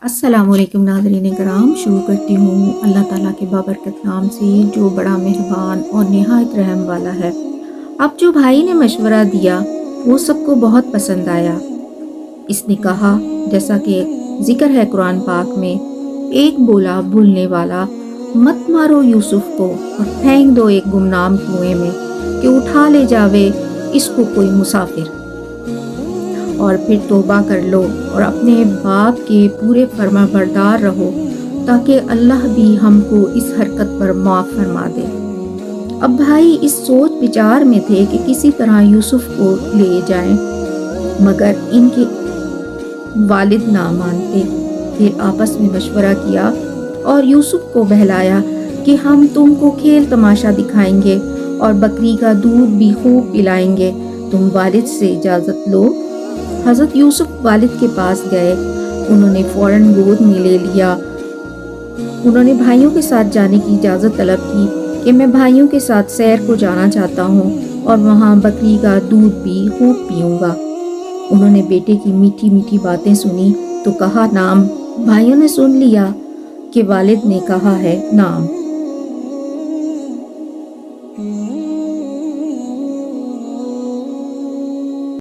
السلام علیکم ناظرین کرام، شروع کرتی ہوں اللہ تعالیٰ کے بابرکت نام سے جو بڑا مہربان اور نہایت رحم والا ہے۔ اب جو بھائی نے مشورہ دیا وہ سب کو بہت پسند آیا۔ اس نے کہا، جیسا کہ ذکر ہے قرآن پاک میں، ایک بولا بھولنے والا، مت مارو یوسف کو اور پھینک دو ایک گمنام کنویں میں کہ اٹھا لے جاوے اس کو کوئی مسافر، اور پھر توبہ کر لو اور اپنے باپ کے پورے فرما بردار رہو تاکہ اللہ بھی ہم کو اس حرکت پر معاف فرما دے۔ اب بھائی اس سوچ بچار میں تھے کہ کسی طرح یوسف کو لے جائیں، مگر ان کے والد نہ مانتے۔ پھر آپس میں مشورہ کیا اور یوسف کو بہلایا کہ ہم تم کو کھیل تماشا دکھائیں گے اور بکری کا دودھ بھی خوب پلائیں گے، تم والد سے اجازت لو۔ حضرت یوسف والد کے پاس گئے، انہوں نے فوراً گود میں لے لیا۔ انہوں نے بھائیوں کے ساتھ جانے کی اجازت طلب کی کہ میں بھائیوں کے ساتھ سیر کو جانا چاہتا ہوں اور وہاں بکری کا دودھ بھی خوب پیوں گا۔ انہوں نے بیٹے کی میٹھی میٹھی باتیں سنی تو کہا نام۔ بھائیوں نے سن لیا کہ والد نے کہا ہے نام۔